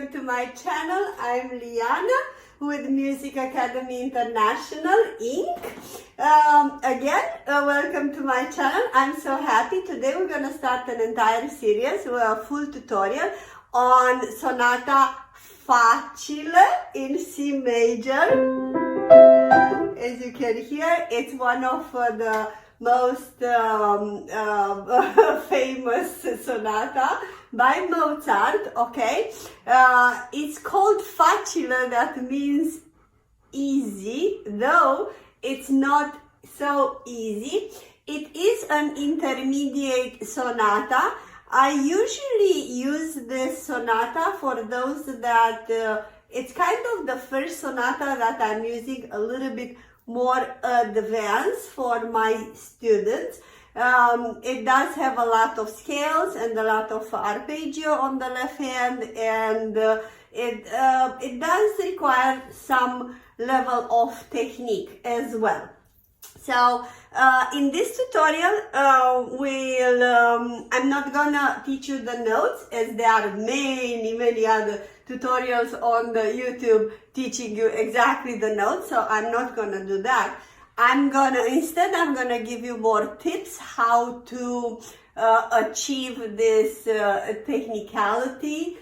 welcome to my channel. I'm Liana with Music Academy International Inc. Welcome to my channel. I'm so happy. Today we're going to start an entire series with a full tutorial on Sonata Facile in C major. As you can hear, it's one of the most famous sonata by Mozart, okay? It's called facile, that means easy, though it's not so easy. It is an intermediate sonata. I usually use this sonata for those that it's kind of the first sonata that I'm using a little bit more advanced for my students. It does have a lot of scales and a lot of arpeggio on the left hand, and it does require some level of technique as well. So in this tutorial, I'm not gonna teach you the notes, as there are many other tutorials on the YouTube teaching you exactly the notes, so I'm not gonna do that. Instead I'm gonna give you more tips how to achieve this technicality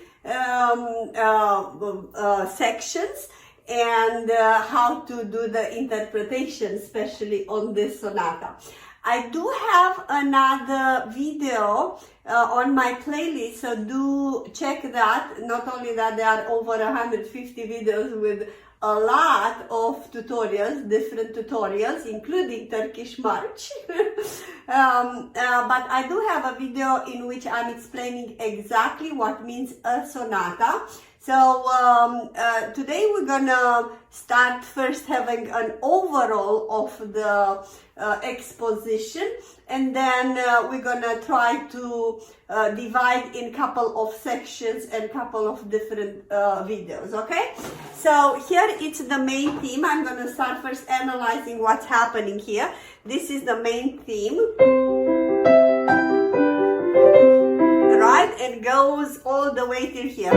sections, and how to do the interpretation, especially on this sonata. I do have another video on my playlist, so do check that. Not only that, there are over 150 videos with a lot of tutorials, different tutorials, including Turkish march. But I do have a video in which I'm explaining exactly what means a sonata. So today we're gonna start first having an overall of the exposition, and then we're gonna try to divide in couple of sections and couple of different videos, okay? So here it's the main theme. I'm gonna start first analyzing what's happening here. This is the main theme. Right? It goes all the way till here.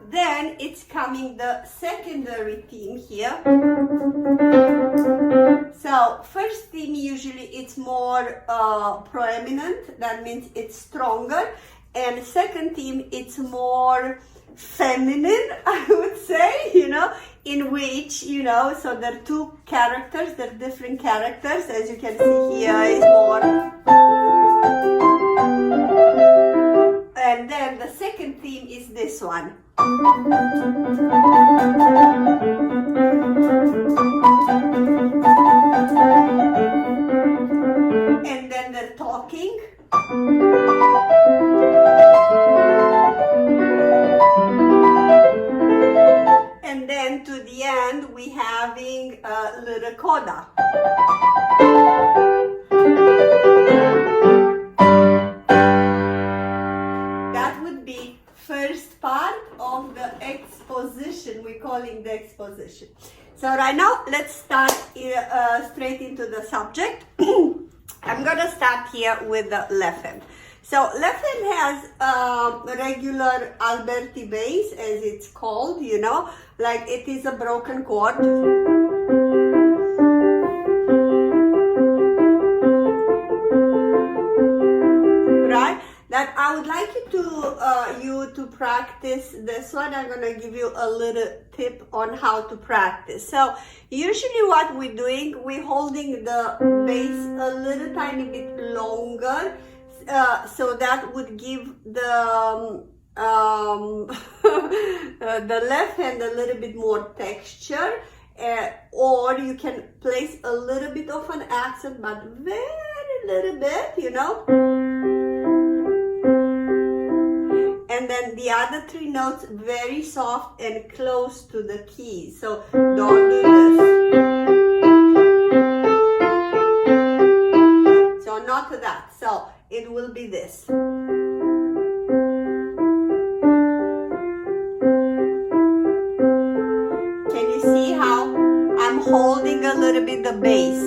Then it's coming the secondary theme here. So first theme, usually it's more proeminent, that means it's stronger, and second theme, it's more feminine, I would say, in which, so there are two characters, there are different characters, as you can see here is more. And then the second theme is this one. And then they're talking. And then to the end, we having a little coda. That would be first part of the exposition. We're calling the exposition. So right now, let's start straight into the subject. I'm gonna start here with the left hand. So left hand has regular Alberti bass, as it's called, like it is a broken chord. Right? That I would like you to practice this one. I'm gonna give you a little tip on how to practice. So usually what we're doing, we're holding the bass a little tiny bit longer. So that would give the left hand a little bit more texture, or you can place a little bit of an accent, but very little bit, and then the other three notes very soft and close to the keys. So don't do this. So not that. So it will be this. Can you see how I'm holding a little bit the bass?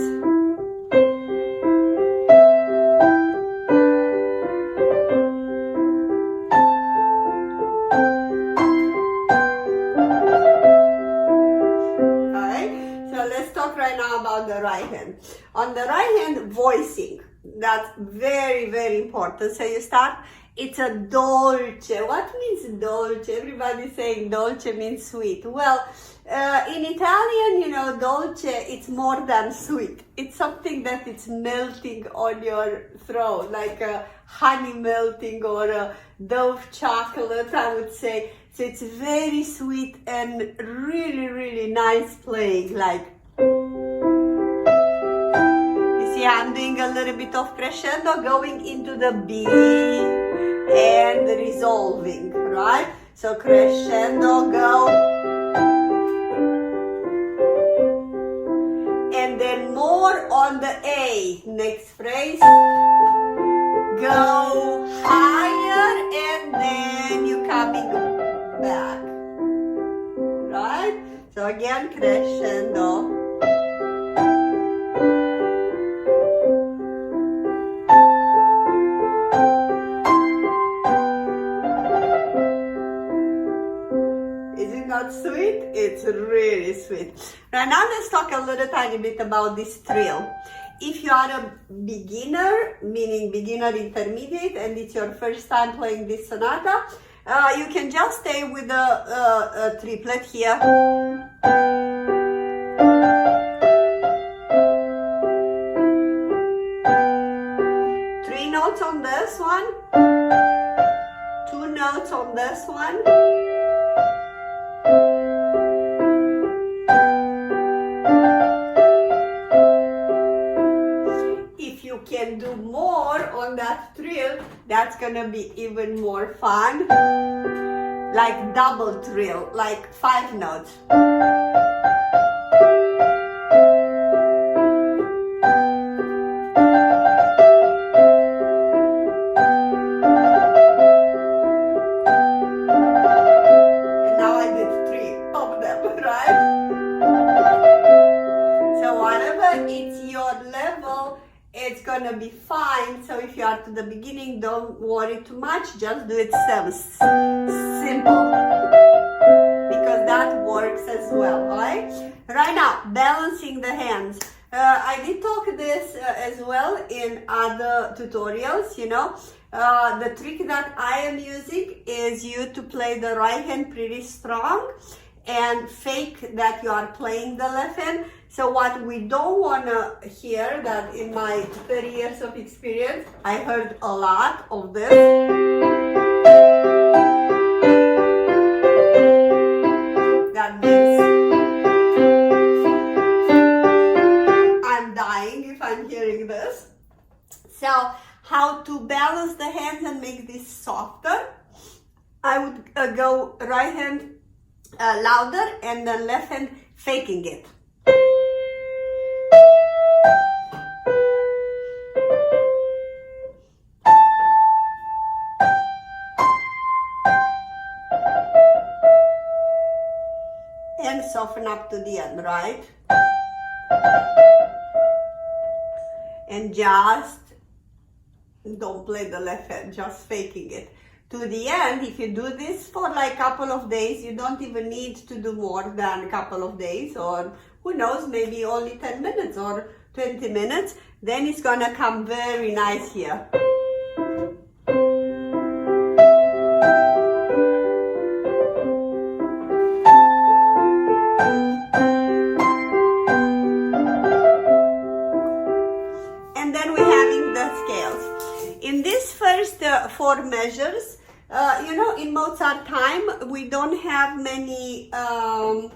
hand. On the right hand, voicing. That's very, very important. So you start, it's a dolce. What means dolce? Everybody's saying dolce means sweet. Well, in Italian, you know, dolce, it's more than sweet. It's something that it's melting on your throat, like a honey melting or a Dove chocolate, I would say. So it's very sweet and really, really nice playing. Like, you see, I'm doing a little bit of crescendo, going into the B and resolving, right? So crescendo, go. And then more on the A. Next phrase. Go higher and then you coming back. Right? So again, crescendo. Not sweet? It's really sweet. Right now let's talk a little tiny bit about this trill. If you are a beginner, meaning beginner intermediate, and it's your first time playing this sonata, you can just stay with a triplet here. 3 notes on this one, 2 notes on this one. Can do more on that trill, that's gonna be even more fun. Like double trill, like 5 notes. And now I did 3 of them, right? So whatever it's your level, it's gonna be fine. So if you are to the beginning, don't worry too much, just do it simple, because that works as well. Alright, right now, balancing the hands. I did talk this as well in other tutorials. You know, the trick that I am using is you to play the right hand pretty strong and fake that you are playing the left hand. So what we don't want to hear, that in my 30 years of experience, I heard a lot of this. That means I'm dying if I'm hearing this. So how to balance the hands and make this softer? I would go right hand louder and then left hand faking it. And soften up to the end, right? And just don't play the left hand, just faking it. To the end, if you do this for like a couple of days, you don't even need to do more than a couple of days, or who knows, maybe only 10 minutes or 20 minutes, then it's gonna come very nice here. And then we're having the scales. In these first 4 measures, you know, in Mozart time, we don't have many, the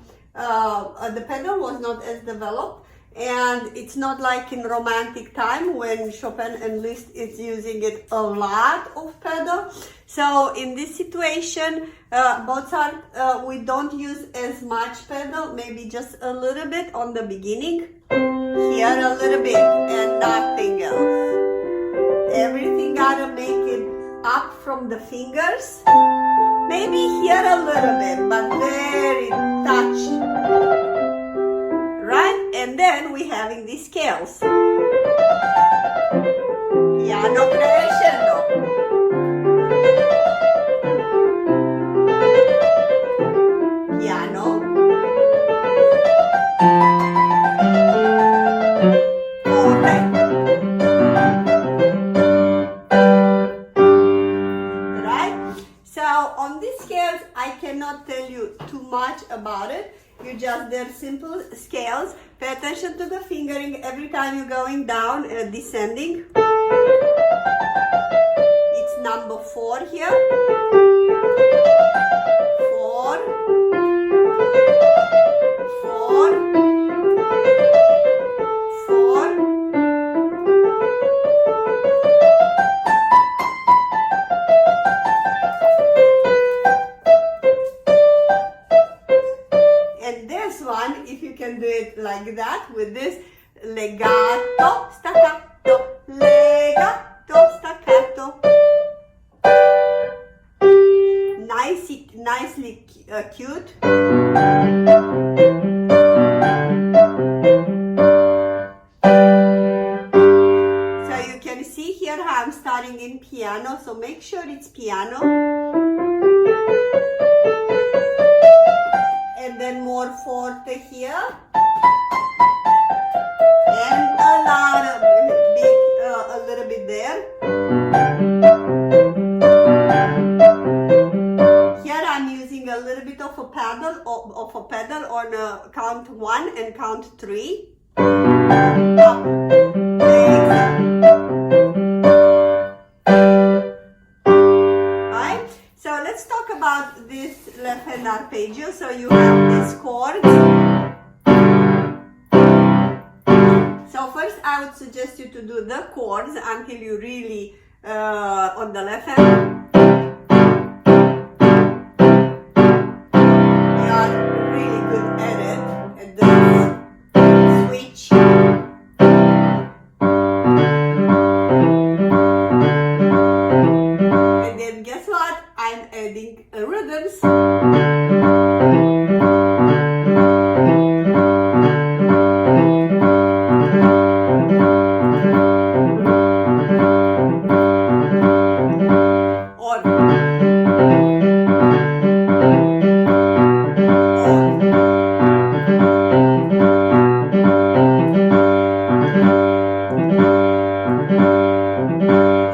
pedal was not as developed, and it's not like in Romantic time when Chopin and Liszt is using it a lot of pedal. So in this situation, Mozart, we don't use as much pedal, maybe just a little bit on the beginning, here a little bit, and nothing else. Everything gotta make it up from the fingers. Maybe here a little bit, but very touched. Right? And then we're having these scales. Piano crescendo. Piano. you just, they're simple scales. Pay attention to the fingering every time you're going down, descending. It's number 4 here. 4, 4, 4. And this one, if you can do it like that, with this legato, staccato, legato, staccato. Nicely cute. So you can see here how I'm starting in piano, so make sure it's piano. And then more forte here. And a lot of big, a little bit there. Here I'm using a little bit of a pedal on count 1 and count 3. Up, right? So let's talk about this left hand arpeggio. So you have these chords. So first I would suggest you to do the chords until you really on the left hand. You are really good at it, at this switch. And then guess what? I'm adding rhythms.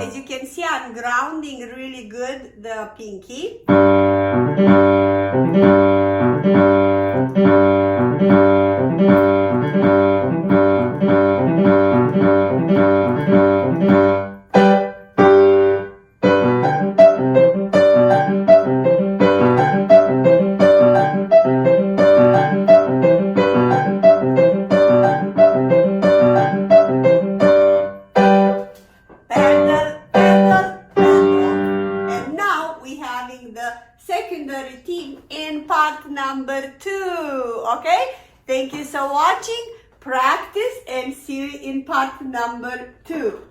As you can see, I'm grounding really good the pinky. Secondary theme in part number 2. Okay, thank you for watching. Practice and see you in part number 2.